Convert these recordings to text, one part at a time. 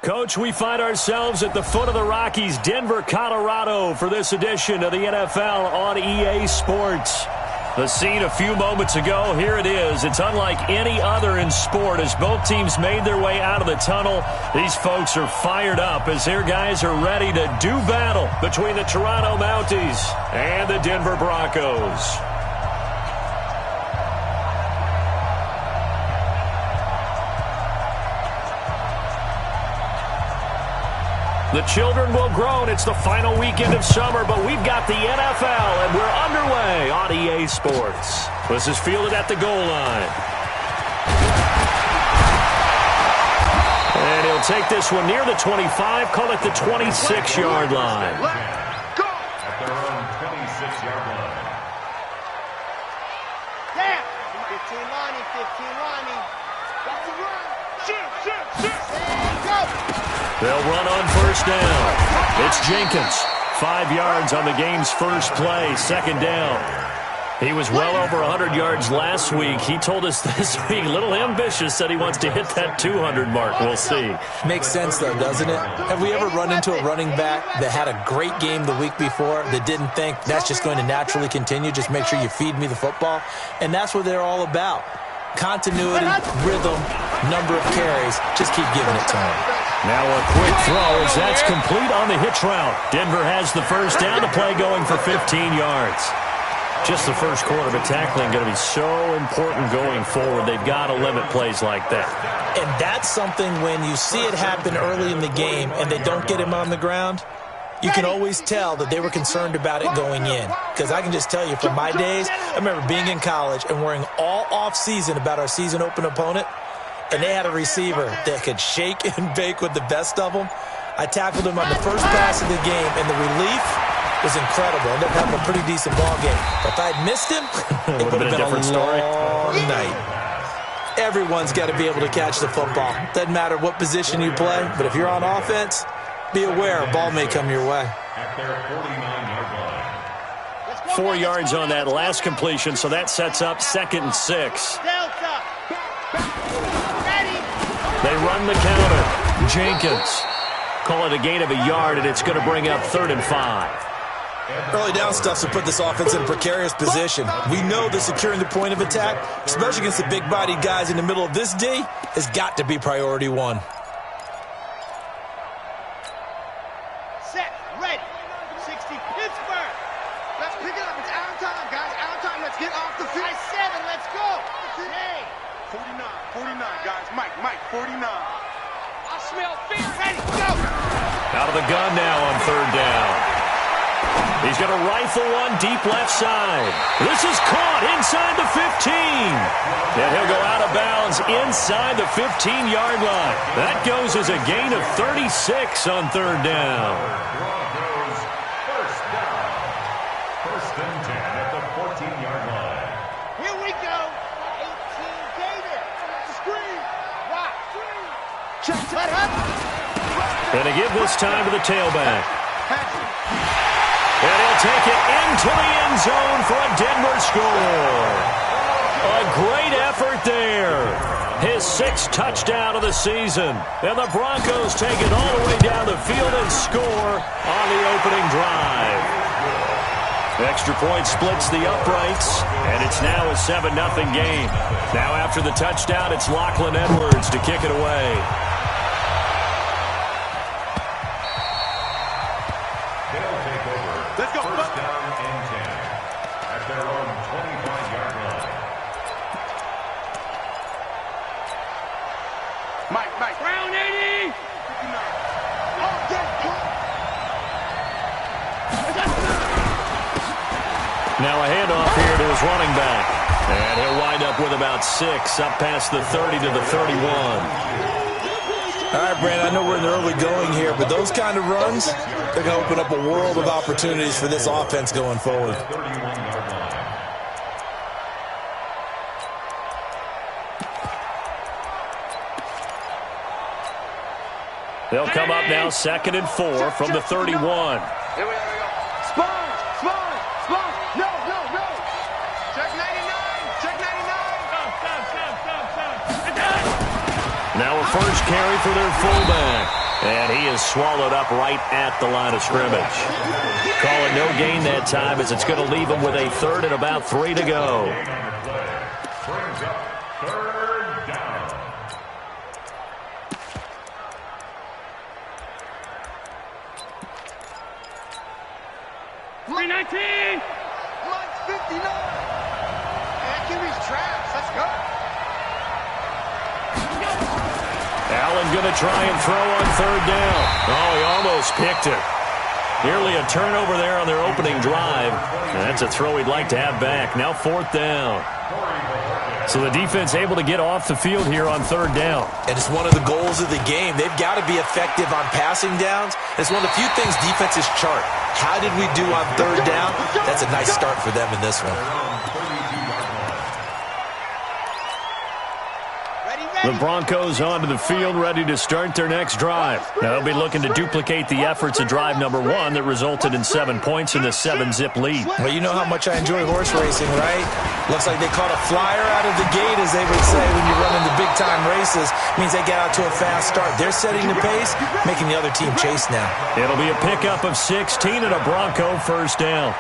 Coach, we find ourselves at the foot of the Rockies, Denver, Colorado, for this edition of the NFL on EA Sports. The scene a few moments ago, here it is. It's unlike any other in sport as both teams made their way out of the tunnel. These folks are fired up as their guys are ready to do battle between the Toronto Mounties and the Denver Broncos. The children will groan. It's the final weekend of summer, but we've got the NFL, and we're underway on EA Sports. This is fielded at the goal line. And he'll take this one near the 25, call it the 26-yard line. Go! At their own 26-yard line. Down! 15 lining, 15 lining. Got to run. Shoot. And go! They'll run on first down. It's Jenkins. 5 yards on the game's first play, second down. He was well over 100 yards last week. He told us this week, a little ambitious, said he wants to hit that 200 mark. We'll see. Makes sense, though, doesn't it? Have we ever run into a running back that had a great game the week before that didn't think that's just going to naturally continue? Just make sure you feed me the football. And that's what they're all about. Continuity, rhythm, number of carries. Just keep giving it to him. Now a quick throw as that's complete on the hitch route. Denver has the first down, the play going for 15 yards. Just the first quarter, but tackling going to be so important going forward. They've got to limit plays like that. And that's something when you see it happen early in the game and they don't get him on the ground, you can always tell that they were concerned about it going in. Because I can just tell you from my days, I remember being in college and worrying all off-season about our season open opponent. And they had a receiver that could shake and bake with the best of them. I tackled him on the first pass of the game, and the relief was incredible. Ended up having a pretty decent ball game. But if I'd missed him, it would have been a different story. Long night. Everyone's got to be able to catch the football. Doesn't matter what position you play, but if you're on offense, be aware a ball may come your way. At their 49-yard line. 4 yards on that last completion, so that sets up 2nd and 6. They run the counter. Jenkins. Call it a gain of a yard, and it's going to bring up 3rd and 5. Early down stuff to put this offense in a precarious position. We know that securing the point of attack, especially against the big-bodied guys in the middle of this D, has got to be priority one. Set, ready. 60, Pittsburgh. Let's pick it up. It's out of time, guys. Out of time. Let's get off the field. 7, let's go. Hey. 49, guys. Mike, 49. I smell fear. Ready, go. Out of the gun now on 3rd down. He's going to rifle one deep left side. This is caught inside the 15. And he'll go out of bounds inside the 15-yard line. That goes as a gain of 36 on 3rd down. Broncos first down. 1st and 10 at the 14-yard line. Here we go. 18 Gator. Screen. Rock. Check. Let up. And to give this time to the tailback. And he'll take it into the end zone for a Denver score. A great effort there. His 6th touchdown of the season. And the Broncos take it all the way down the field and score on the opening drive. Extra point splits the uprights, and it's now a 7-0 game. Now after the touchdown, it's Lachlan Edwards to kick it away. Let's go. 1st down and 10 at their own 25-yard line. Mike. Round 80. Now a handoff here to his running back. And he'll wind up with about 6, up past the 30 to the 31. All right, Brandon, I know we're in the early going here, but those kind of runs, they're going to open up a world of opportunities for this offense going forward. 31-yard line. They'll come up now 2nd and 4 from the 31. Here we go. Spawn. No. Check 99. Now a first carry for their fullback. And he is swallowed up right at the line of scrimmage. Call it no gain that time as it's going to leave him with a third and about 3 to go. Brings up third down. Line 19! Line 59! That QB's trash. Let's go. Allen going to try and throw on third down. Oh, he almost picked it. Nearly a turnover there on their opening drive. And that's a throw he'd like to have back. Now fourth down. So the defense able to get off the field here on third down. And it's one of the goals of the game. They've got to be effective on passing downs. It's one of the few things defenses chart. How did we do on third down? That's a nice start for them in this one. The Broncos onto the field, ready to start their next drive. Now they'll be looking to duplicate the efforts of drive number 1 that resulted in 7 points in the 7-zip lead. Well, you know how much I enjoy horse racing, right? Looks like they caught a flyer out of the gate, as they would say when you run into big-time races. Means they get out to a fast start. They're setting the pace, making the other team chase now. It'll be a pickup of 16 and a Bronco first down.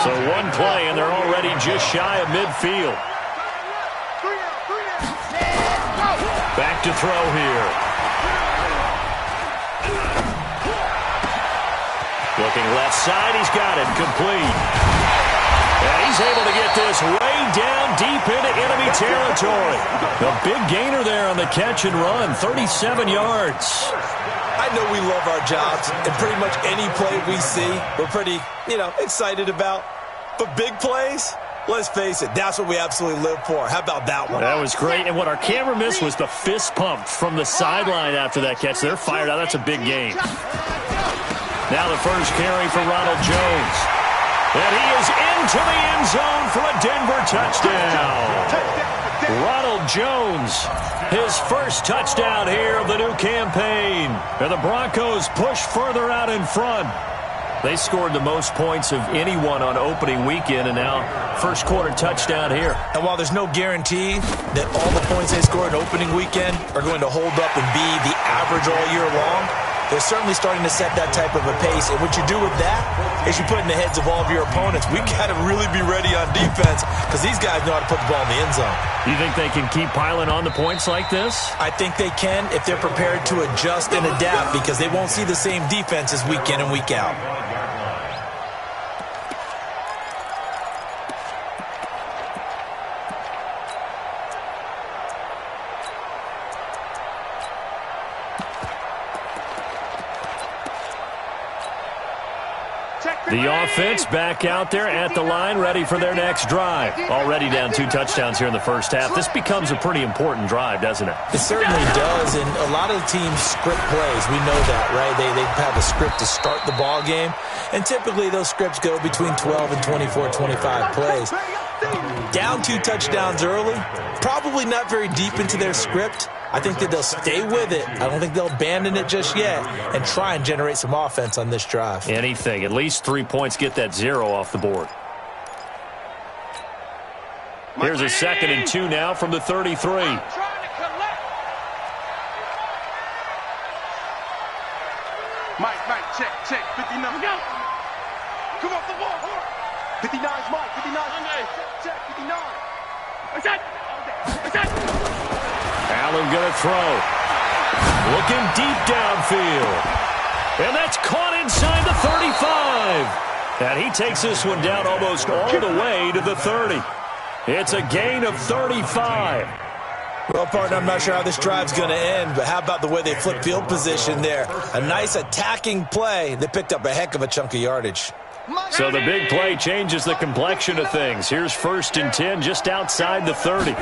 So one play, and they're already just shy of midfield. Back to throw here. Looking left side, he's got it, complete. And he's able to get this way down deep into enemy territory. A big gainer there on the catch and run, 37 yards. I know we love our jobs, and pretty much any play we see, we're pretty, excited about. But big plays, let's face it, that's what we absolutely live for. How about that one? That was great, and what our camera missed was the fist pump from the sideline after that catch. They're fired out. That's a big game. Now the first carry for Ronald Jones. And he is into the end zone for a Denver touchdown. Ronald Jones, his first touchdown here of the new campaign. And the Broncos push further out in front. They scored the most points of anyone on opening weekend, and now first quarter touchdown here. And while there's no guarantee that all the points they scored opening weekend are going to hold up and be the average all year long, they're certainly starting to set that type of a pace. And what you do with that is you put in the heads of all of your opponents, we got to really be ready on defense because these guys know how to put the ball in the end zone. You think they can keep piling on the points like this? I think they can if they're prepared to adjust and adapt, because they won't see the same defenses week in and week out. The offense back out there at the line, ready for their next drive. Already down 2 touchdowns here in the first half. This becomes a pretty important drive, doesn't it? It certainly does, and a lot of the teams script plays. We know that, right? They have a script to start the ball game, and typically those scripts go between 12 and 24, 25 plays. Down 2 touchdowns early, probably not very deep into their script. I think that they'll stay with it. I don't think they'll abandon it just yet and try and generate some offense on this drive. Anything. At least 3 points, get that 0 off the board. Here's a 2nd and 2 now from the 33. Mike, check. 59. Go. Come off the ball. 59's Mike. 59. Check. 59. What's that? Allen going to throw. Looking deep downfield. And that's caught inside the 35. And he takes this one down almost all the way to the 30. It's a gain of 35. Well, partner, I'm not sure how this drive's going to end, but how about the way they flip field position there? A nice attacking play. They picked up a heck of a chunk of yardage. So the big play changes the complexion of things. Here's 1st and 10 just outside the 30.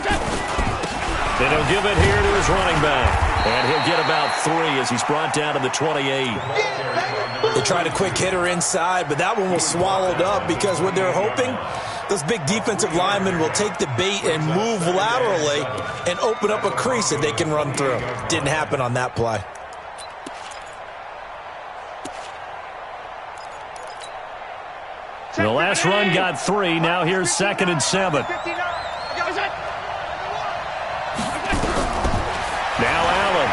Then he'll give it here to his running back. And he'll get about 3 as he's brought down to the 28. They tried a quick hitter inside, but that one was swallowed up because what they're hoping, those big defensive linemen will take the bait and move laterally and open up a crease that they can run through. Didn't happen on that play. The last run got 3. Now here's 2nd and 7. Now Allen.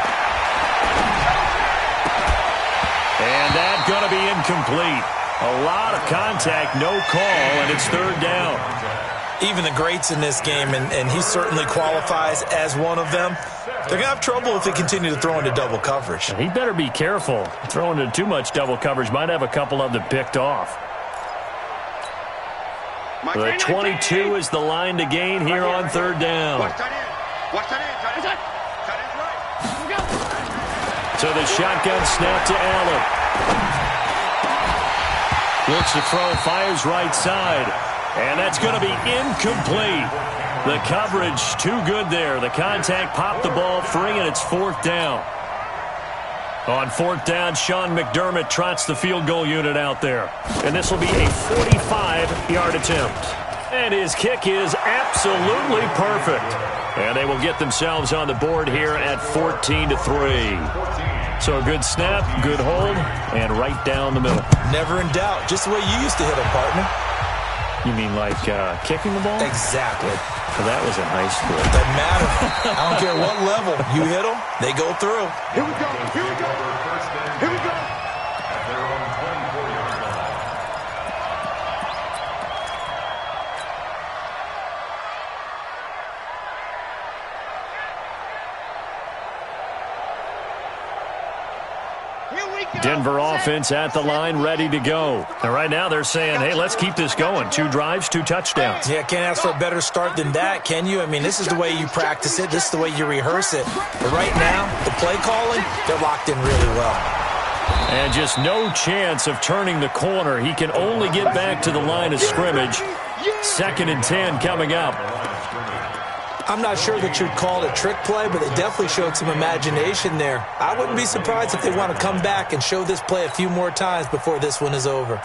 incomplete. A lot of contact, no call, and it's third down. Even the greats in this game, and he certainly qualifies as one of them, they're going to have trouble if they continue to throw into double coverage. He better be careful. Throwing into too much double coverage might have a couple of them picked off. The 22 is the line to gain here on third down. Watch that in. Watch that in. So the shotgun snap to Allen. Looks to throw, fires right side. And that's going to be incomplete. The coverage too good there. The contact popped the ball free, and it's fourth down. On fourth down, Sean McDermott trots the field goal unit out there. And this will be a 45-yard attempt. And his kick is absolutely perfect. And they will get themselves on the board here at 14-3. So a good snap, good hold, and right down the middle. Never in doubt. Just the way you used to hit them, partner. You mean like kicking the ball? Exactly. Well, that was in high school. Doesn't matter. I don't care what level. You hit them, they go through. Here we go. Here we go. Here we go. At their own 24-yard line. Denver offense at the line, ready to go. And right now they're saying, hey, let's keep this going. 2 drives, 2 touchdowns. Yeah, can't ask for a better start than that, can you? I mean, this is the way you practice it. This is the way you rehearse it. But right now, the play calling, they're locked in really well. And just no chance of turning the corner. He can only get back to the line of scrimmage. 2nd and 10 coming up. I'm not sure that you'd call it a trick play, but they definitely showed some imagination there. I wouldn't be surprised if they want to come back and show this play a few more times before this one is over.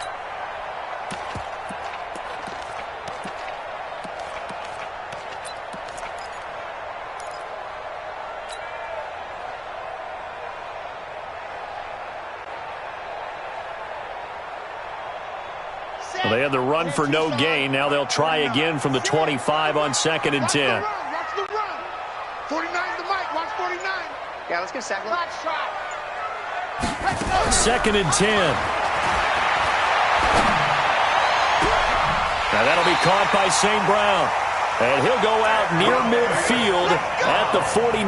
Well, they had the run for no gain. Now they'll try again from the 25 on 2nd and 10. 49 to Mike. Watch 49. Yeah, let's get second. Let's try. 2nd and 10. Now that'll be caught by St. Brown. And he'll go out near midfield at the 49.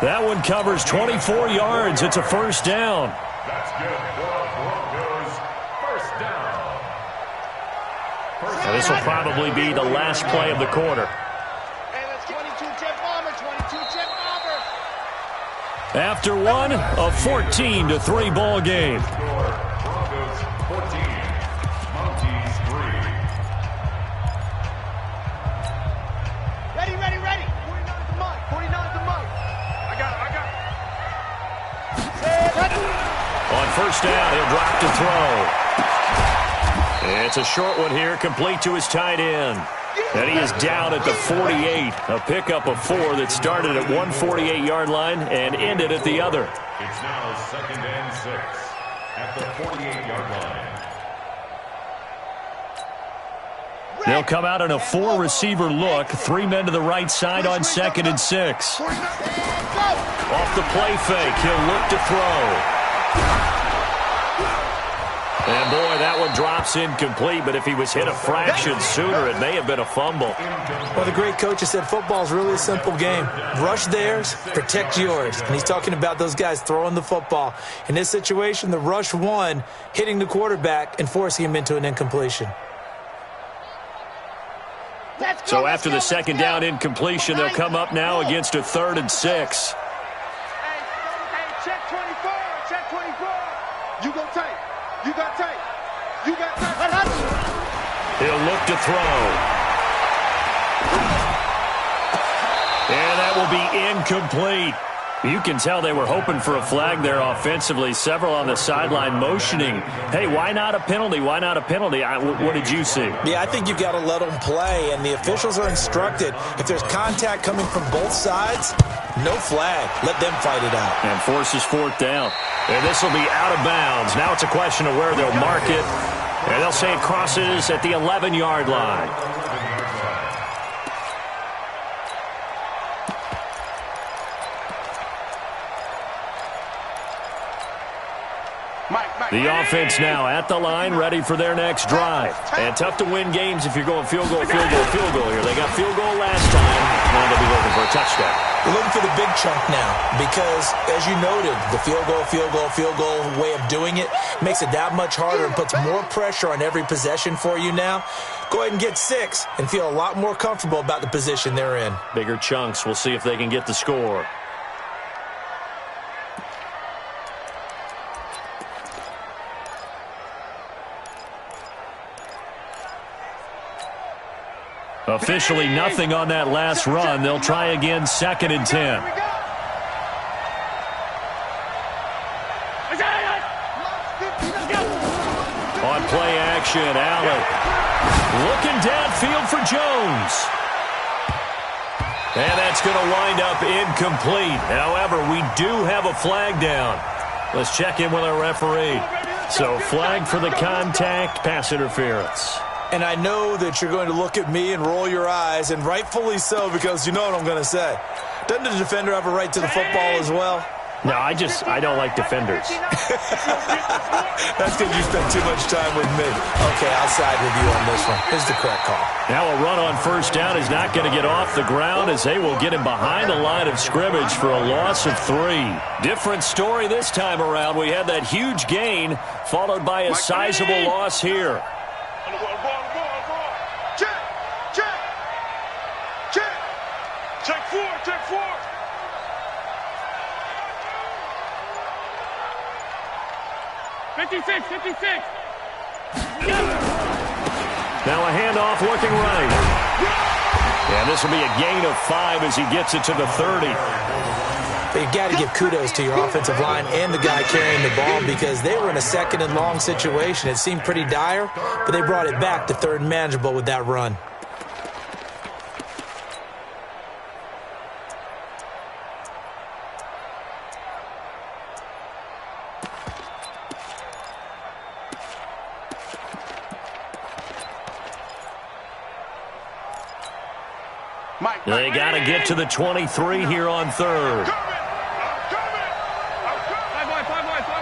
That one covers 24 yards. It's a first down. That's good for the Broncos. First down. Now this will probably be the last play of the quarter. Hey, let's get 22-jet bomber. 22-jet bomber. After one, a 14-3 ball game. Broncos 14. Mounties 3. Ready, ready, ready. 49 to Mike. 49 to Mike. I got it. On first down, he'll drop to throw. It's a short one here, complete to his tight end. And he is down at the 48. A pickup of 4 that started at one 48-yard line and ended at the other. It's now 2nd and 6 at the 48-yard line. They'll come out in a 4-receiver look. 3 men to the right side on 2nd and 6. Off the play fake, he'll look to throw. And, boy, that one drops incomplete, but if he was hit a fraction sooner, it may have been a fumble. Well, the great coach has said football is really a simple game. Rush theirs, protect yours. And he's talking about those guys throwing the football. In this situation, the rush won, hitting the quarterback and forcing him into an incompletion. So after the second down incompletion, they'll come up now against a 3rd and 6. Hey, check 24. Check 24. You go tight. You got tight. You got tight. He'll look to throw. And that will be incomplete. You can tell they were hoping for a flag there offensively. Several on the sideline motioning. Hey, why not a penalty? Why not a penalty? What did you see? Yeah, I think you've got to let them play, and the officials are instructed. If there's contact coming from both sides, no flag. Let them fight it out. And forces 4th down. And this will be out of bounds. Now it's a question of where they'll mark it. And they'll say it crosses at the 11-yard line. Mike, The offense now at the line, ready for their next drive. And tough to win games if you're going field goal, field goal, field goal here. They got field goal last time. Now they'll be looking for a touchdown. We're looking for the big chunk now because, as you noted, the field goal way of doing it makes it that much harder and puts more pressure on every possession for you now. Go ahead and get 6 and feel a lot more comfortable about the position they're in. Bigger chunks. We'll see if they can get the score. Officially nothing on that last run. They'll try again, 2nd and 10. On play action, Allen looking downfield for Jones. And that's going to wind up incomplete. However, we do have a flag down. Let's check in with our referee. So flag for the contact, pass interference. And I know that you're going to look at me and roll your eyes, and rightfully so, because you know what I'm going to say. Doesn't the defender have a right to the football as well? No, I don't like defenders. That's because you spend too much time with me. Okay, I'll side with you on this one. Here's the correct call. Now a run on first down is not going to get off the ground as they will get him behind the line of scrimmage for a loss of 3. Different story this time around. We had that huge gain followed by a sizable loss here. Check 4. Fifty-six. Now a handoff looking right. And this will be a gain of 5 as he gets it to the 30. But you got to give kudos to your offensive line and the guy carrying the ball because they were in a 2nd and long situation. It seemed pretty dire, but they brought it back to 3rd and manageable with that run. They got to get to the 23 here on 3rd. 5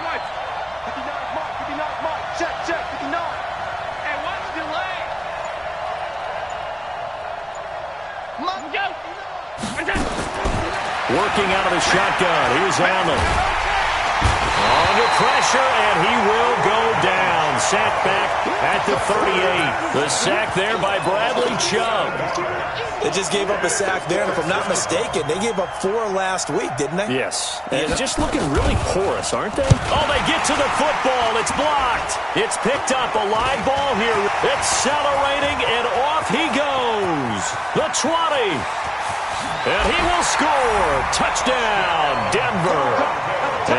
wide. 59, Mike. Check, 59. And watch delay. Working out of the shotgun. Here's Allen. Under pressure, and he will go down. Sacked back at the 38. The sack there by Bradley Chubb. They just gave up a sack there, and if I'm not mistaken, they gave up 4 last week, didn't they? Yes. And just looking really porous, aren't they? Oh, they get to the football. It's blocked. It's picked up. A live ball here. Accelerating, and off he goes. The 20. And he will score. Touchdown, Denver.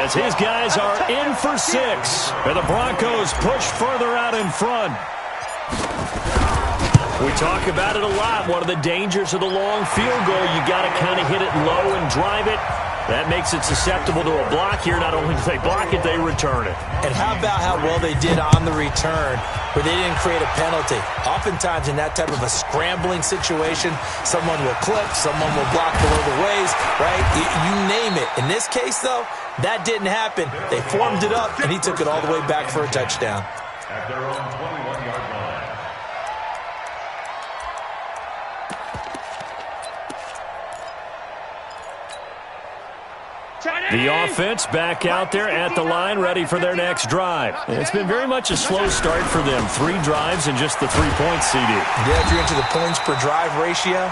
As his guys are in for 6. And the Broncos push further out in front. We talk about it a lot. One of the dangers of the long field goal, you got to kind of hit it low and drive it. That makes it susceptible to a block here. Not only do they block it, they return it. And how about how well they did on the return where they didn't create a penalty? Oftentimes in that type of a scrambling situation, someone will clip, someone will block below the waist, right? You name it. In this case, though, that didn't happen. They formed it up, and he took it all the way back for a touchdown. At their own 21-yard line. The offense back out there at the line, ready for their next drive. It's been very much a slow start for them. 3 drives and just the 3 points, CD. Yeah, if you're into the points per drive ratio,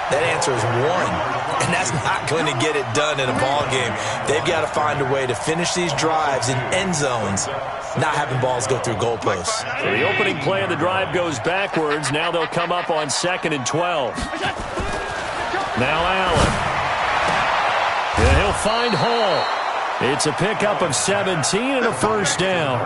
that answer is 1. And that's not going to get it done in a ball game. They've got to find a way to finish these drives in end zones, not having balls go through goalposts. So the opening play of the drive goes backwards. Now they'll come up on 2nd and 12. Now Allen. And he'll find Hall. It's a pickup of 17 and a first down.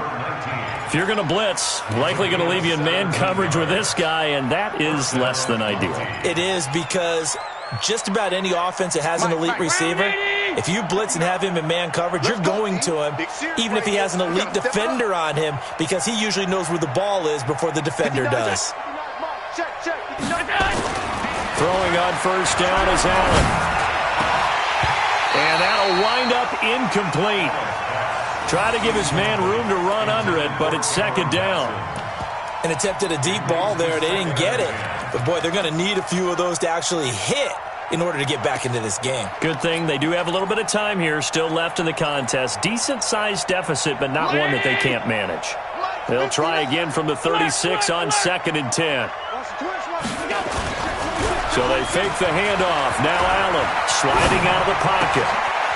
If you're going to blitz, likely going to leave you in man coverage with this guy, and that is less than ideal. It is because just about any offense that has an elite receiver, if you blitz and have him in man coverage, you're going to him, even if he has an elite defender on him, because he usually knows where the ball is before the defender does. Throwing on first down is Allen. And that'll wind up incomplete. Try to give his man room to run under it, but it's second down. And attempted a deep ball there. They didn't get it. But, boy, they're going to need a few of those to actually hit in order to get back into this game. Good thing they do have a little bit of time here still left in the contest. Decent-sized deficit, but not one that they can't manage. They'll try again from the 36 on 2nd and 10. So they fake the handoff. Now Allen sliding out of the pocket.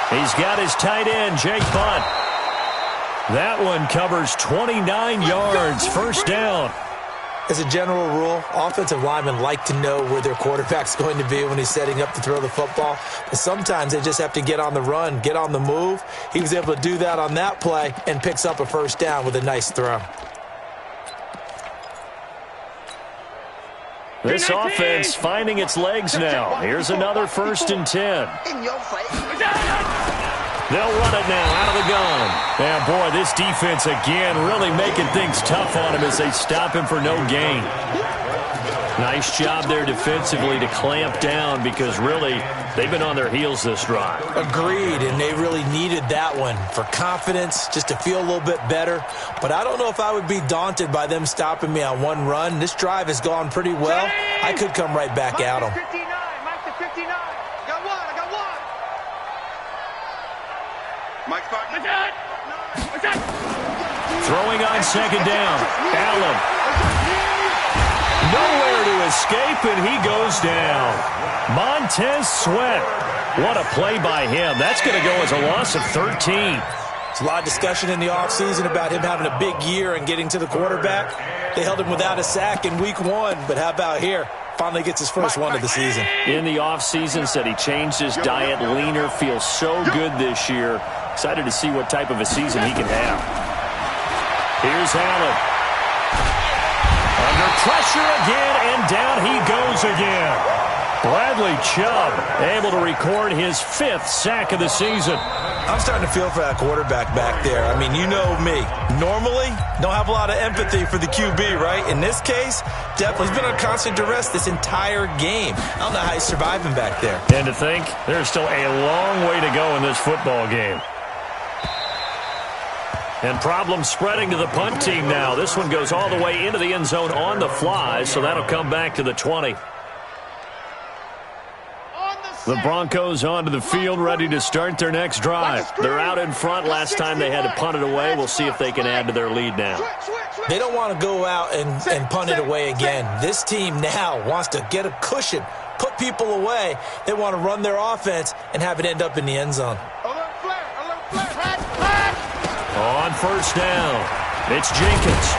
He's got his tight end, Jake Bunt. That one covers 29 yards, first down. As a general rule, offensive linemen like to know where their quarterback's going to be when he's setting up to throw the football. But sometimes they just have to get on the run, get on the move. He was able to do that on that play and picks up a first down with a nice throw. This offense finding its legs now. Here's another 1st and 10. In your face. They'll run it now out of the gun. And, boy, this defense again really making things tough on him as they stop him for no gain. Nice job there defensively to clamp down because really they've been on their heels this drive. Agreed, and they really needed that one for confidence, just to feel a little bit better. But I don't know if I would be daunted by them stopping me on one run. This drive has gone pretty well. I could come right back at them. Mike to 59. I got one. Mike's back. Throwing on 2nd down. Allen. Nowhere to escape, and he goes down. Montez Sweat. What a play by him. That's going to go as a loss of 13. There's a lot of discussion in the offseason about him having a big year and getting to the quarterback. They held him without a sack in week 1, but how about here? Finally gets his first one of the season. In the offseason, said he changed his diet, leaner, feels so good this year. Excited to see what type of a season he can have. Here's Allen. Under pressure again, and down he goes again. Bradley Chubb able to record his 5th sack of the season. I'm starting to feel for that quarterback back there. I mean, you know me. Normally, don't have a lot of empathy for the QB, right? In this case, definitely he's been on constant duress this entire game. I don't know how he's surviving back there. And to think, there's still a long way to go in this football game. And problems spreading to the punt team now. This one goes all the way into the end zone on the fly, so that'll come back to the 20. The Broncos onto the field, ready to start their next drive. They're out in front. Last time they had to punt it away. We'll see if they can add to their lead now. They don't want to go out and punt it away again. This team now wants to get a cushion, put people away. They want to run their offense and have it end up in the end zone. On 1st down, it's Jenkins.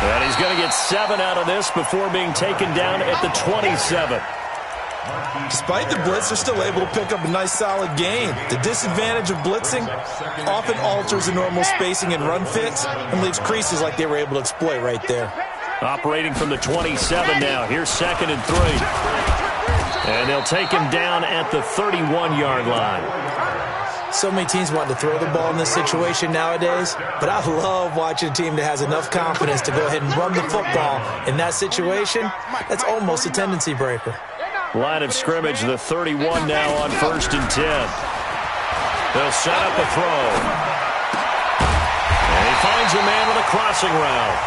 And he's going to get 7 out of this before being taken down at the 27. Despite the blitz, they're still able to pick up a nice, solid gain. The disadvantage of blitzing often alters the normal spacing and run fits and leaves creases like they were able to exploit right there. Operating from the 27 now. Here's 2nd and 3. And they'll take him down at the 31-yard line. So many teams want to throw the ball in this situation nowadays, but I love watching a team that has enough confidence to go ahead and run the football. In that situation, that's almost a tendency breaker. Line of scrimmage, the 31 now on 1st and 10. They'll set up a throw. And he finds a man with a crossing route.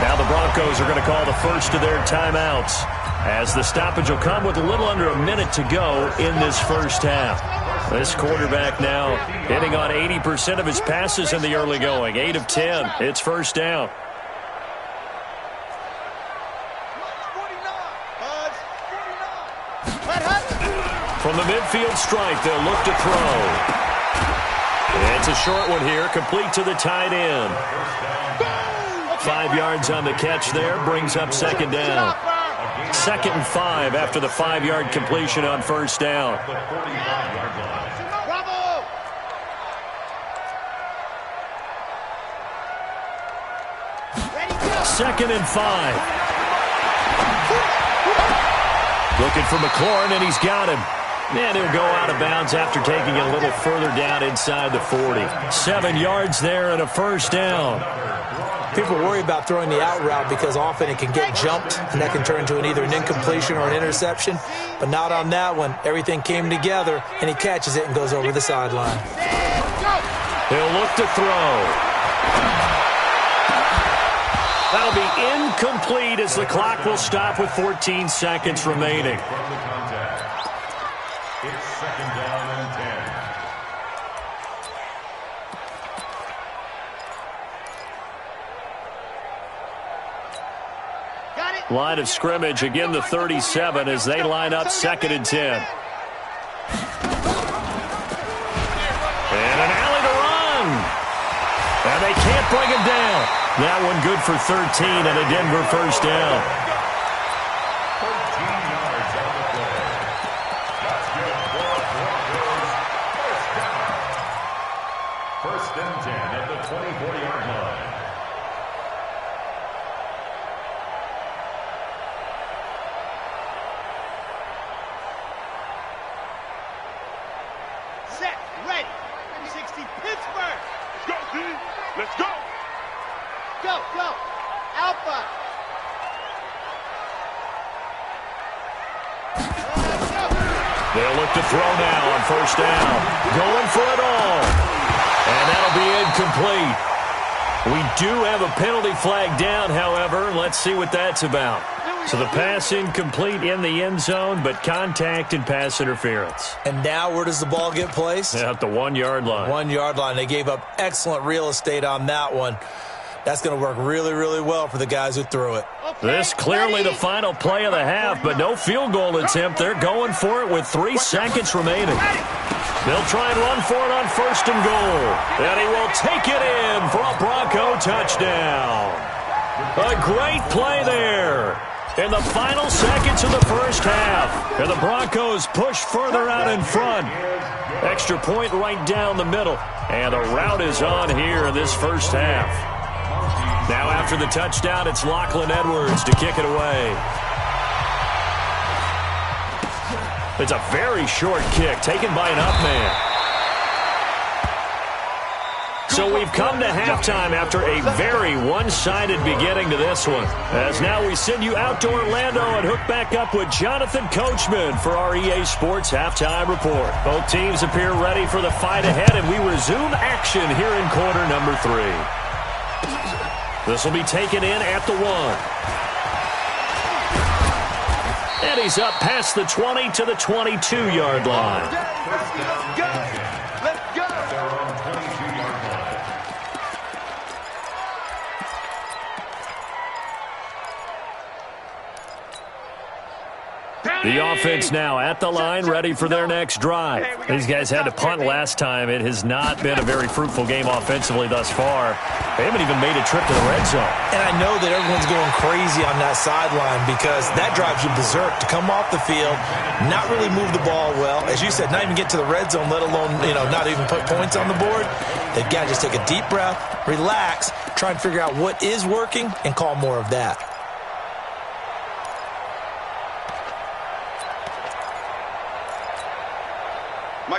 Now the Broncos are going to call the first of their timeouts, as the stoppage will come with a little under a minute to go in this first half. This quarterback now hitting on 80% of his passes in the early going. 8 of 10. It's first down. From the midfield stripe, they'll look to throw. It's a short one here, complete to the tight end. 5 yards on the catch there, brings up 2nd down. 2nd and 5 after the 5-yard completion on 1st down. Bravo! 2nd and 5. Looking for McLaurin, and he's got him. And he'll go out of bounds after taking it a little further down inside the 40. 7 yards there and a first down. People worry about throwing the out route because often it can get jumped, and that can turn into either an incompletion or an interception. But not on that one. Everything came together, and he catches it and goes over the sideline. He'll look to throw. That'll be incomplete as the clock will stop with 14 seconds remaining. From the contact. It's second down and 10. Got it. Line of scrimmage, again the 37 as they line up second and 10. And an alley to run. And they can't bring him down. That one good for 13 and a Denver first down. 13 yards on the play. That's good for Broncos. First down. First and 10 at the 24-yard line. Set, ready. 60 Pittsburgh. Let's go, D. Let's go. Go, go. Alpha. Let's go. They'll look to throw now on first down. Going for it all. And that'll be incomplete. We do have a penalty flag down, however. Let's see what that's about. So the pass incomplete in the end zone, but contact and pass interference. And now where does the ball get placed? At the 1-yard line. 1-yard line. They gave up excellent real estate on that one. That's going to work really, really well for the guys who threw it. This clearly the final play of the half, but no field goal attempt. They're going for it with 3 seconds remaining. They'll try and run for it on first and goal. And he will take it in for a Bronco touchdown. A great play there in the final seconds of the first half. And the Broncos push further out in front. Extra point right down the middle. And the route is on here in this first half. Now after the touchdown, it's Lachlan Edwards to kick it away. It's a very short kick taken by an up man. So we've come to halftime after a very one-sided beginning to this one. As now we send you out to Orlando and hook back up with Jonathan Coachman for our EA Sports Halftime Report. Both teams appear ready for the fight ahead, and we resume action here in quarter number 3. This will be taken in at the 1. And he's up past the 20 to the 22-yard line. Let's go. Let's go. They're on 22-yard line. The offense now at the line, ready for their next drive. These guys had to punt last time. It has not been a very fruitful game offensively thus far. They haven't even made a trip to the red zone. And I know that everyone's going crazy on that sideline because that drives you berserk to come off the field, not really move the ball well. As you said, not even get to the red zone, let alone, not even put points on the board. They've got to just take a deep breath, relax, try and figure out what is working, and call more of that.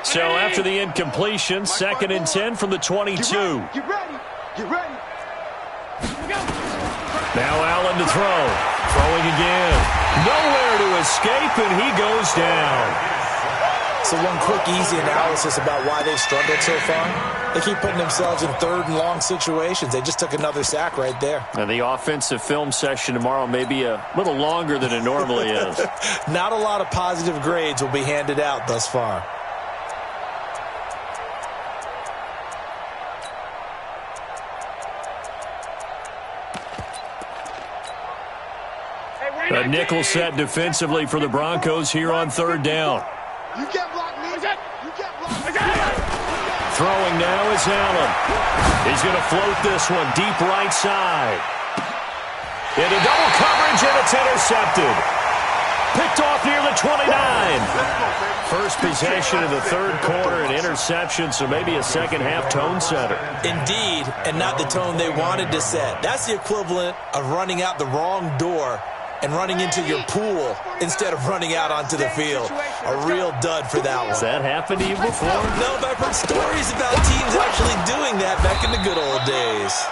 So after the incompletion, second and 10 from the 22. Get ready. Get ready. Now Allen to throw. Throwing again. Nowhere to escape, and he goes down. So one quick, easy analysis about why they've struggled so far. They keep putting themselves in third and long situations. They just took another sack right there. And the offensive film session tomorrow may be a little longer than it normally is. Not a lot of positive grades will be handed out thus far. A nickel set defensively for the Broncos here on third down. You can't block me. You can't block me. Throwing now is Allen. He's going to float this one deep right side. Into double coverage, and it's intercepted. Picked off near the 29. First possession of the third quarter, an interception, so maybe a second-half tone setter. Indeed, and not the tone they wanted to set. That's the equivalent of running out the wrong door and running into your pool instead of running out onto the field. A real dud for that one. Has that happened to you before? No, but I've heard stories about teams actually doing that back in the good old days.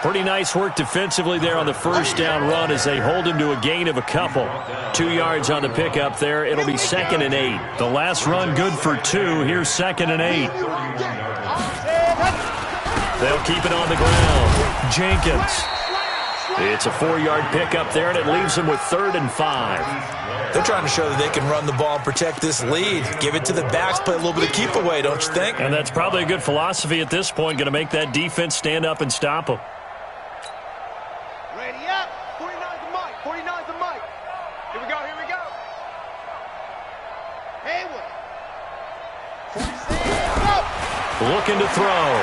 Pretty nice work defensively there on the first down run as they hold him to a gain of a couple. 2 yards on the pickup there. It'll be 2nd and 8. The last run good for 2. Here's 2nd and 8. They'll keep it on the ground. Jenkins. It's a 4-yard pickup there, and it leaves them with 3rd and 5. They're trying to show that they can run the ball and protect this lead. Give it to the backs, play a little bit of keep away, don't you think? And that's probably a good philosophy at this point, going to make that defense stand up and stop them. Ready up. 49's the mic. 49's the mic. Here we go. Here we go. Hayward. 46. Go. Looking to throw.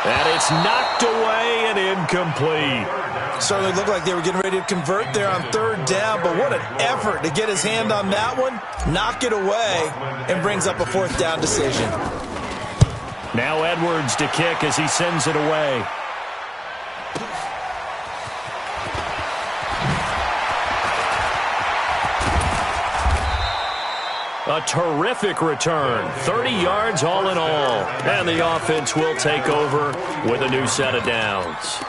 And it's knocked away and incomplete. Certainly looked like they were getting ready to convert there on 3rd down, but what an effort to get his hand on that one, knock it away, and brings up a 4th down decision. Now Edwards to kick as he sends it away. A terrific return, 30 yards all in all. And the offense will take over with a new set of downs.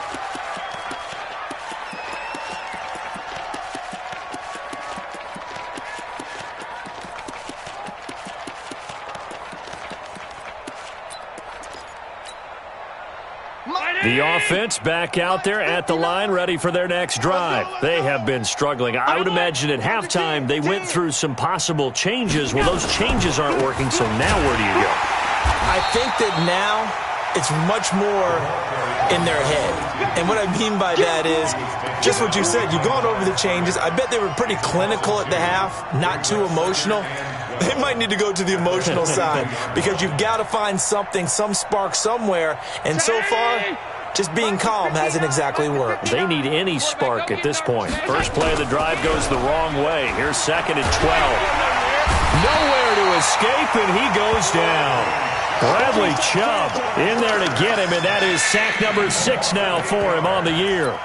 The offense back out there at the line, ready for their next drive. They have been struggling. I would imagine at halftime they went through some possible changes. Well, those changes aren't working, so now where do you go? I think that now it's much more in their head. And what I mean by that is just what you said. You've gone over the changes. I bet they were pretty clinical at the half, not too emotional. They might need to go to the emotional side because you've got to find something, some spark somewhere. And so far, just being calm hasn't exactly worked. They need any spark at this point. First play of the drive goes the wrong way. Here's 2nd and 12. Nowhere to escape, and he goes down. Bradley Chubb in there to get him, and that is sack number 6 now for him on the year.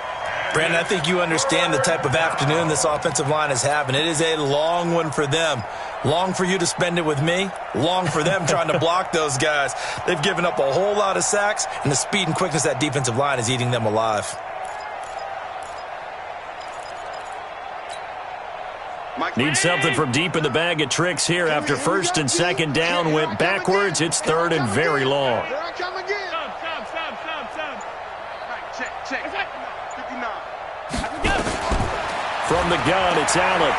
Brandon, I think you understand the type of afternoon this offensive line is having. It is a long one for them. Long for you to spend it with me. Long for them trying to block those guys. They've given up a whole lot of sacks, and the speed and quickness of that defensive line is eating them alive. Need something from deep in the bag of tricks here after 1st and 2nd down went backwards. It's 3rd and very long. Stop. Check. 59. From the gun, it's Allen.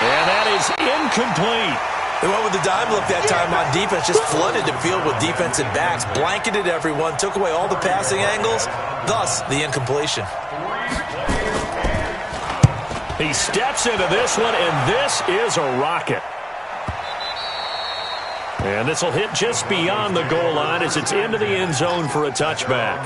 And that is incomplete. They went with the dime look that time on defense, just flooded the field with defensive backs, blanketed everyone, took away all the passing angles, thus the incompletion. He steps into this one, and this is a rocket. And this will hit just beyond the goal line as it's into the end zone for a touchback.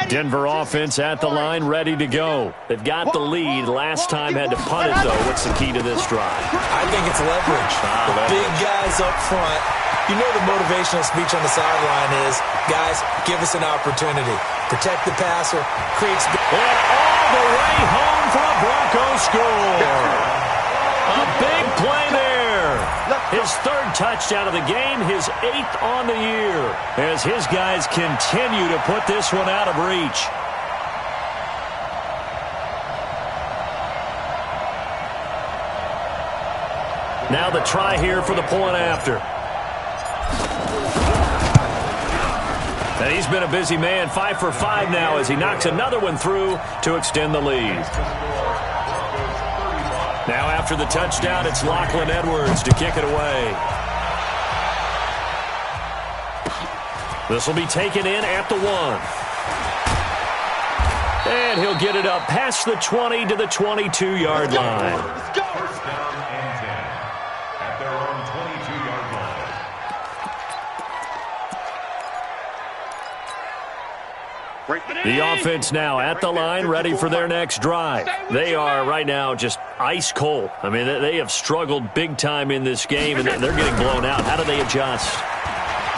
Denver offense at the line, ready to go. They've got the lead. Last time had to punt it, though. What's the key to this drive? I think it's leverage. The big guys up front. You know the motivational speech on the sideline is, guys, give us an opportunity. Protect the passer, create space. And all the way home for a Broncos score. A big play there. His 3rd touchdown of the game, his 8th on the year, as his guys continue to put this one out of reach. Now the try here for the point after. And he's been a busy man, 5 for 5 now as he knocks another one through to extend the lead. Now after the touchdown, it's Lachlan Edwards to kick it away. This will be taken in at the 1. And he'll get it up past the 20 to the 22-yard line. First down and 10 at their own 22-yard line. The offense now at the line, ready for their next drive. They are right now just ice cold. I mean, they have struggled big time in this game, and they're getting blown out. How do they adjust?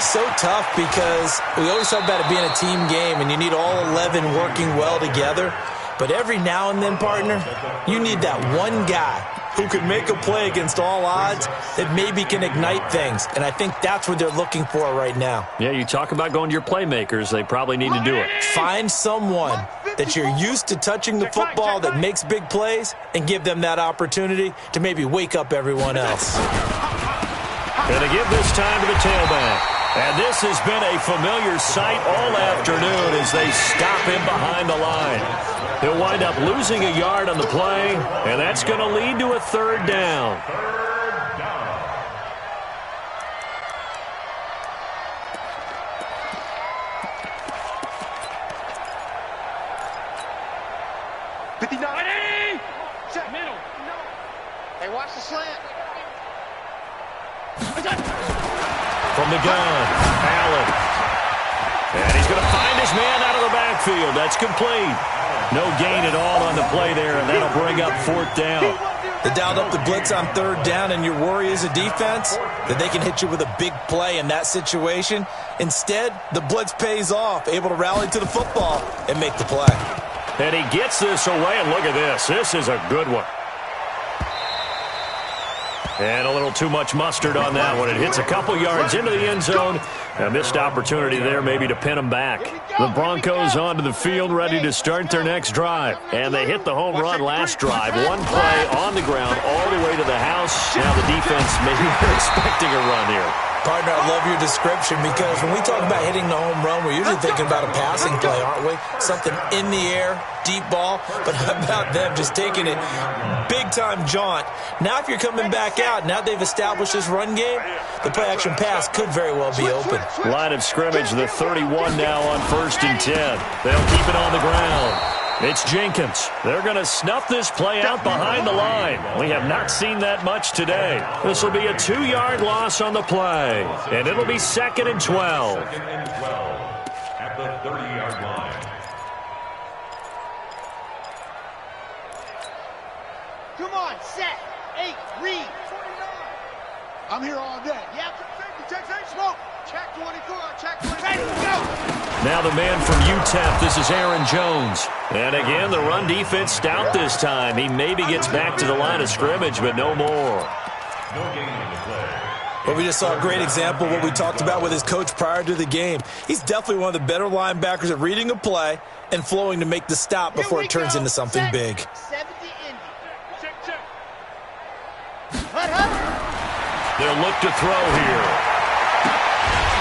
So tough because we always talk about it being a team game, and you need all 11 working well together. But every now and then, partner, you need that one guy who can make a play against all odds that maybe can ignite things. And I think that's what they're looking for right now. Yeah, you talk about going to your playmakers. They probably need to do it. Find someone that you're used to touching the football that makes big plays and give them that opportunity to maybe wake up everyone else. Going to give this time to the tailback. And this has been a familiar sight all afternoon as they stop him behind the line. He'll wind up losing a yard on the play, and that's going to lead to a third down. Third down. Hey, watch the slant. From the gun, Allen. And he's going to find his man out of the backfield. That's complete. No gain at all on the play there, and that'll bring up fourth down. They dialed up the blitz on third down, and your worry as a defense that they can hit you with a big play in that situation. Instead, the blitz pays off, able to rally to the football and make the play. And he gets this away, and look at this. This is a good one. And a little too much mustard on that one. It hits a couple yards into the end zone. A missed opportunity there maybe to pin them back. The Broncos onto the field ready to start their next drive. And they hit the home run last drive. One play on the ground all the way to the house. Now the defense maybe they're expecting a run here. Partner, I love your description because when we talk about hitting the home run, we're usually thinking about a passing play, aren't we? Something in the air, deep ball. But how about them just taking it big-time jaunt? Now if you're coming back out, now they've established this run game, the play-action pass could very well be open. Line of scrimmage, the 31 now on 1st and 10. They'll keep it on the ground. It's Jenkins. They're going to snuff this play out behind the line. We have not seen that much today. This will be a 2-yard loss on the play, and it'll be 2nd and 12. 2nd and 12 at the 30-yard line. Come on, set, 8, read. 49. I'm here all day. Yep. Check, smoke. Check 24, check 20. Ready, go. Now the man from UTEP, this is Aaron Jones. And again, the run defense stout this time. He maybe gets back to the line of scrimmage, but no more. No gain on the play. But we just saw a great example of what we talked about with his coach prior to the game. He's definitely one of the better linebackers at reading a play and flowing to make the stop before it turns into something big. 70 Indy. Check. They'll look to throw here.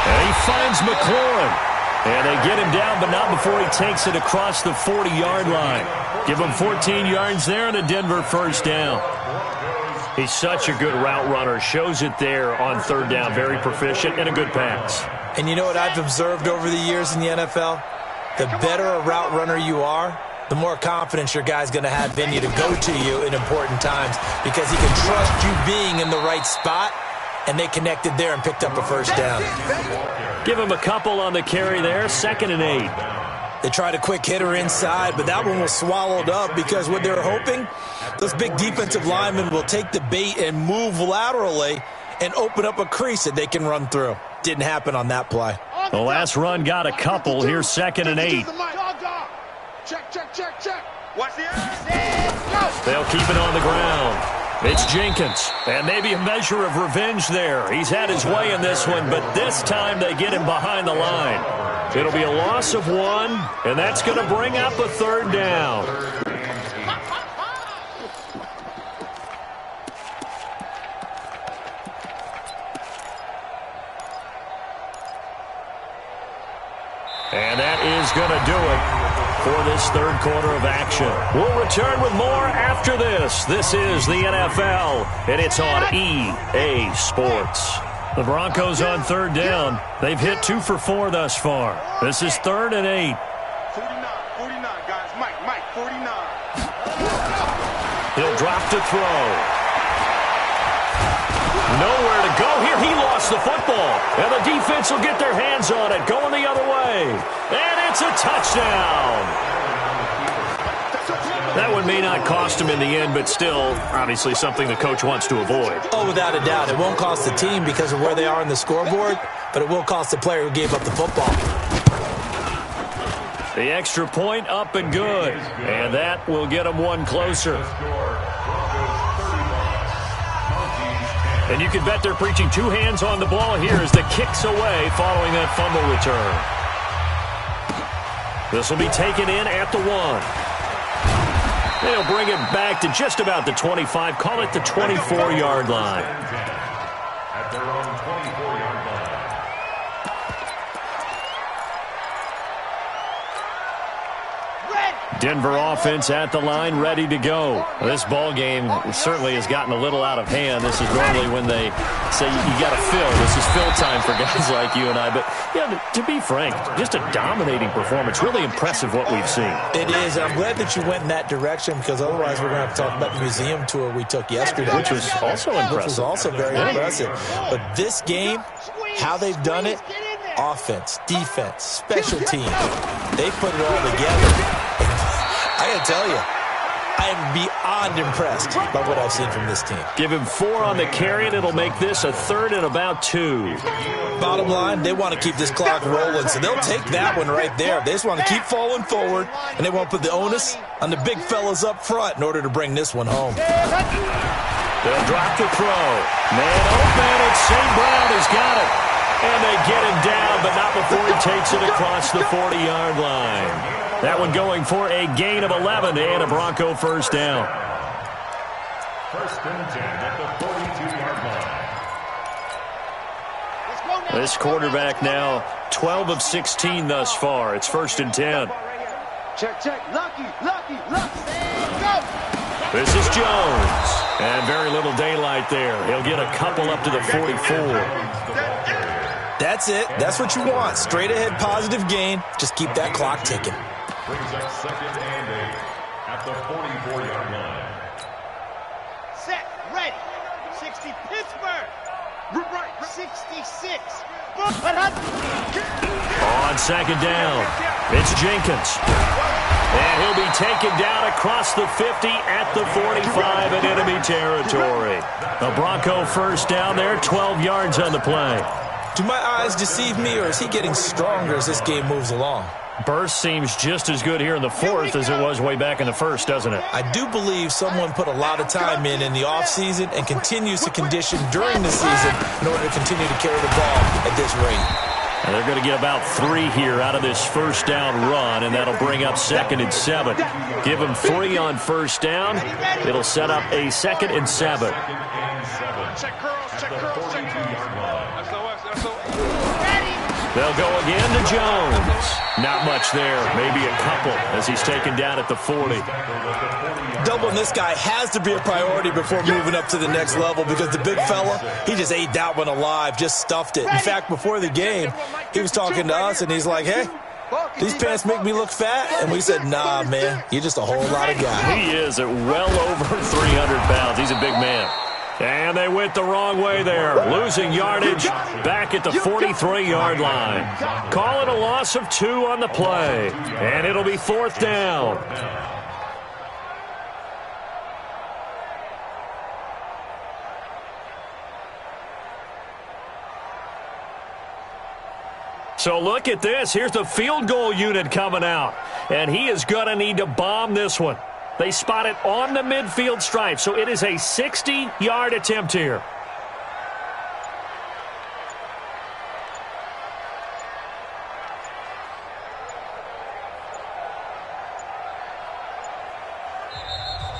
And he finds McLaurin. And they get him down, but not before he takes it across the 40-yard line. Give him 14 yards there and a Denver first down. He's such a good route runner. Shows it there on third down. Very proficient and a good pass. And you know what I've observed over the years in the NFL? The better a route runner you are, the more confidence your guy's going to have in you to go to you in important times because he can trust you being in the right spot, and they connected there and picked up a first down. Give him a couple on the carry there, 2nd and 8. They tried a quick hitter inside, but that one was swallowed up because what they were hoping, those big defensive linemen will take the bait and move laterally and open up a crease that they can run through. Didn't happen on that play. The last run got a couple. Here's 2nd and 8. Check. Watch the They'll keep it on the ground. It's Jenkins, and maybe a measure of revenge there. He's had his way in this one, but this time they get him behind the line. It'll be a loss of 1, and that's going to bring up a third down. And that is going to do it for this third quarter of action. We'll return with more after this. This is the NFL, and it's on EA Sports. The Broncos on third down. They've hit 2 for 4 thus far. This is 3rd and 8. 49, guys. Mike, 49. He'll drop to throw. Nowhere to go here. He lost the football. And the defense will get their hands on it. Going the other way. And it's a touchdown. That one may not cost him in the end, but still, obviously, something the coach wants to avoid. Oh, without a doubt. It won't cost the team because of where they are in the scoreboard, but it will cost the player who gave up the football. The extra point up and good. And that will get him one closer. And you can bet they're preaching two hands on the ball here as the kick's away following that fumble return. This will be taken in at the 1. They'll bring it back to just about the 25. Call it the 24-yard line. At their own 24-yard line. Denver offense at the line, ready to go. This ball game certainly has gotten a little out of hand. This is normally when they say you got to fill. This is fill time for guys like you and I. But, yeah, to be frank, just a dominating performance. Really impressive what we've seen. It is. I'm glad that you went in that direction because otherwise we're going to have to talk about the museum tour we took yesterday. Which was also impressive. Which was also very impressive. But this game, how they've done it, offense, defense, special teams, they put it all together. I got to tell you, I am beyond impressed by what I've seen from this team. Give him 4 on the carry, and it'll make this a 3rd and about 2. Bottom line, they want to keep this clock rolling, so they'll take that one right there. They just want to keep falling forward, and they want to put the onus on the big fellas up front in order to bring this one home. They'll drop the throw. Man open, and St. Brown has got it. And they get him down, but not before he takes it across the 40-yard line. That one going for a gain of 11 and a Bronco first down. First and 10 at the 42-yard line. This quarterback now 12 of 16 thus far. It's first and 10. Check. Lucky. Go. This is Jones. And very little daylight there. He'll get a couple up to the 44. That's it. That's what you want. Straight ahead positive gain. Just keep that clock ticking. Brings up 2nd and 8 at the 44-yard line. Set. Ready. 60 Pittsburgh. Right. 66. On 2nd down, it's Jenkins. And he'll be taken down across the 50 at the 45 in enemy territory. A Bronco first down there, 12 yards on the play. Do my eyes deceive me, or is he getting stronger as this game moves along? Burst seems just as good here in the 4th as it was way back in the 1st, doesn't it? I do believe someone put a lot of time in the offseason and continues to condition during the season in order to continue to carry the ball at this rate. And they're going to get about 3 here out of this first down run, and that'll bring up 2nd and 7. Give them 3 on first down. It'll set up a 2nd and 7. Check curls. They'll go again to Jones. Not much there, maybe a couple as he's taken down at the 40. Doubling this guy has to be a priority before moving up to the next level because the big fella, he just ate that one alive, just stuffed it. In fact, before the game, he was talking to us and he's like, hey, these pants make me look fat. And we said, nah, man, you're just a whole lot of guy. He is at well over 300 pounds. He's a big man. And they went the wrong way there, losing yardage back at the 43-yard line. Call it a loss of 2 on the play, and it'll be 4th down. So look at this. Here's the field goal unit coming out, and he is going to need to bomb this one. They spot it on the midfield stripe, so it is a 60-yard attempt here.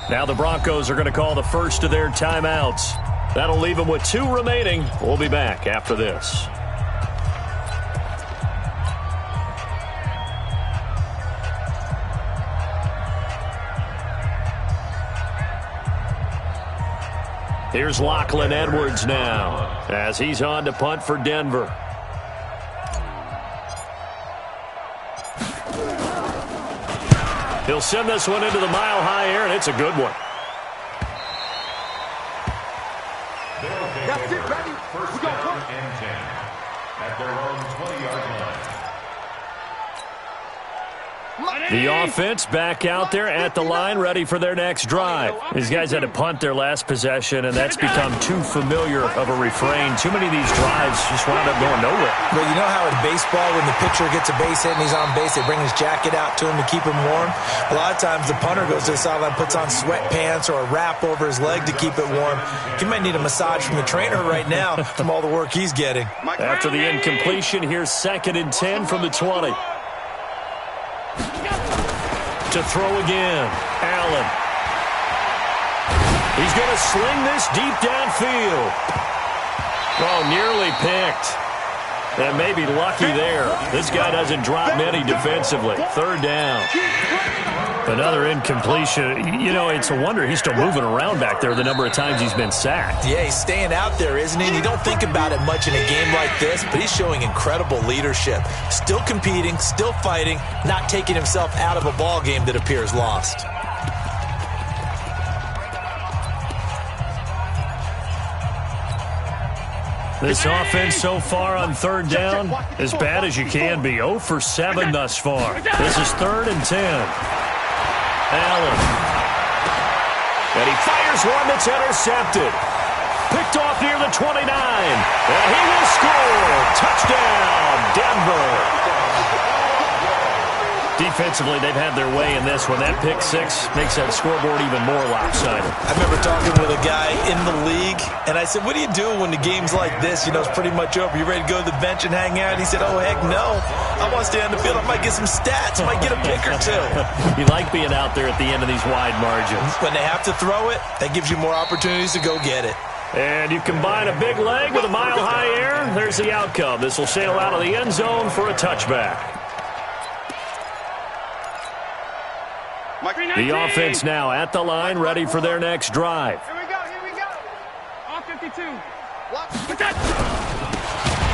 Now the Broncos are going to call the first of their timeouts. That'll leave them with 2 remaining. We'll be back after this. Here's Lachlan Edwards now as he's on to punt for Denver. He'll send this one into the mile-high air, and it's a good one. That's it, ready? First down and 10 at their own 20-yard line. The offense back out there at the line, ready for their next drive. These guys had to punt their last possession, and that's become too familiar of a refrain. Too many of these drives just wound up going nowhere. Well, you know how in baseball, when the pitcher gets a base hit and he's on base, they bring his jacket out to him to keep him warm? A lot of times the punter goes to the sideline, puts on sweatpants or a wrap over his leg to keep it warm. He might need a massage from the trainer right now from all the work he's getting. After the incompletion, here's 2nd and 10 from the 20. To throw again, Allen. He's going to sling this deep downfield. Oh, nearly picked. And maybe lucky there. This guy doesn't drop many defensively. 3rd down. Another incompletion. You know, it's a wonder he's still moving around back there the number of times he's been sacked. Yeah, he's staying out there, isn't he? And you don't think about it much in a game like this, but he's showing incredible leadership. Still competing, still fighting, not taking himself out of a ball game that appears lost. This offense so far on 3rd down, as bad as you can be. 0 for 7 thus far. This is 3rd and 10. Allen. And he fires one that's intercepted. Picked off near the 29. And he will score. Touchdown, Denver. Defensively, they've had their way in this one. That pick 6 makes that scoreboard even more lopsided. I remember talking with a guy in the league, and I said, what do you do when the game's like this? You know, it's pretty much over. You ready to go to the bench and hang out? He said, oh, heck no. I want to stay on the field. I might get some stats. I might get a pick or two. You like being out there at the end of these wide margins. When they have to throw it, that gives you more opportunities to go get it. And you combine a big leg with a mile-high air, there's the outcome. This will sail out of the end zone for a touchback. The offense now at the line, ready for their next drive. Here we go, here we go. All 52. What?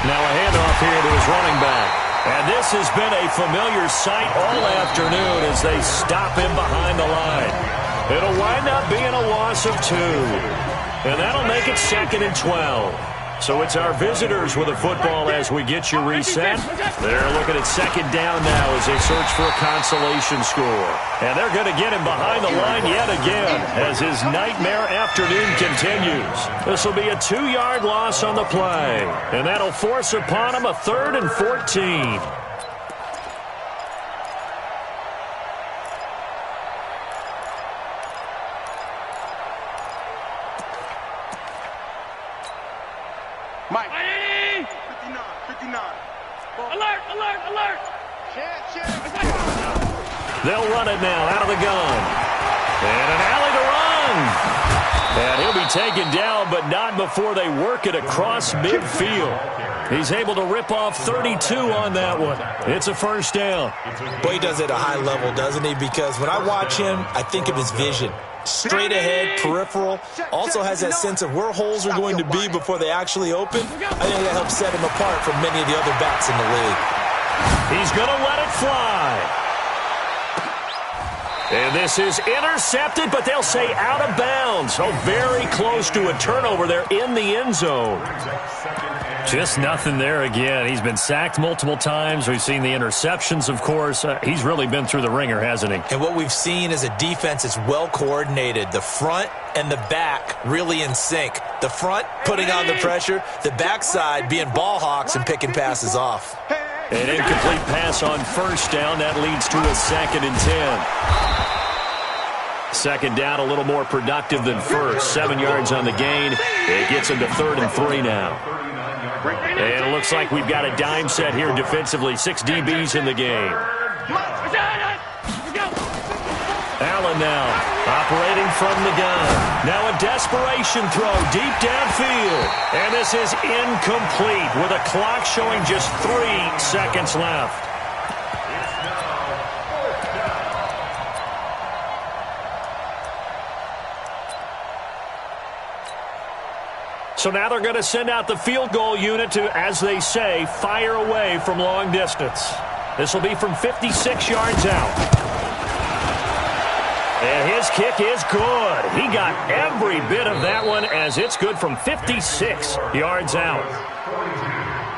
Now a handoff here to his running back. And this has been a familiar sight all afternoon as they stop him behind the line. It'll wind up being a loss of 2. And that'll make it 2nd and 12. So it's our visitors with the football as we get you reset. They're looking at 2nd down now as they search for a consolation score. And they're going to get him behind the line yet again as his nightmare afternoon continues. This will be a 2-yard loss on the play. And that'll force upon him a 3rd and 14. Mike. 59, 59. Alert, alert, alert. They'll run it now out of the gun. And an alley to run. And he'll be taken down, but not before they work it across midfield. He's able to rip off 32 on that one. It's a 1st down. Boy, he does it at a high level, doesn't he? Because when I watch him, I think of his vision. Straight ahead, peripheral, also has that sense of where holes are going to be before they actually open. I think that helps set him apart from many of the other backs in the league. He's going to let it fly. And this is intercepted, but they'll say out of bounds. So very close to a turnover there in the end zone. Just nothing there again. He's been sacked multiple times. We've seen the interceptions, of course. He's really been through the ringer, hasn't he? And what we've seen is a defense that's well coordinated. The front and the back really in sync. The front putting on the pressure, the backside being ball hawks and picking passes off. An incomplete pass on 1st down. That leads to a 2nd and 10. 2nd down, a little more productive than 1st. 7 yards on the gain. It gets him to 3rd and 3 now. And it looks like we've got a dime set here defensively. 6 DBs in the game. Allen now operating from the gun. Now a desperation throw deep downfield. And this is incomplete with a clock showing just 3 seconds left. So now they're going to send out the field goal unit to, as they say, fire away from long distance. This will be from 56 yards out. And his kick is good. He got every bit of that one as it's good from 56 yards out.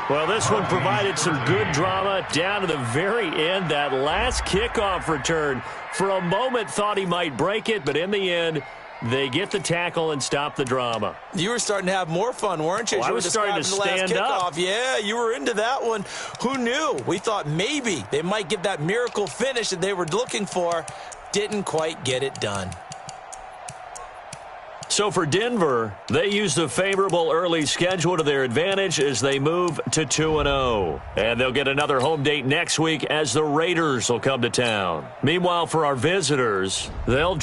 Well, this one provided some good drama down to the very end. That last kickoff return, for a moment thought he might break it, but in the end, they get the tackle and stop the drama. You were starting to have more fun, weren't you? I was starting to stand up. Yeah, you were into that one. Who knew? We thought maybe they might get that miracle finish that they were looking for. Didn't quite get it done. So for Denver, they used a favorable early schedule to their advantage as they move to 2-0. And they'll get another home date next week as the Raiders will come to town. Meanwhile, for our visitors, they'll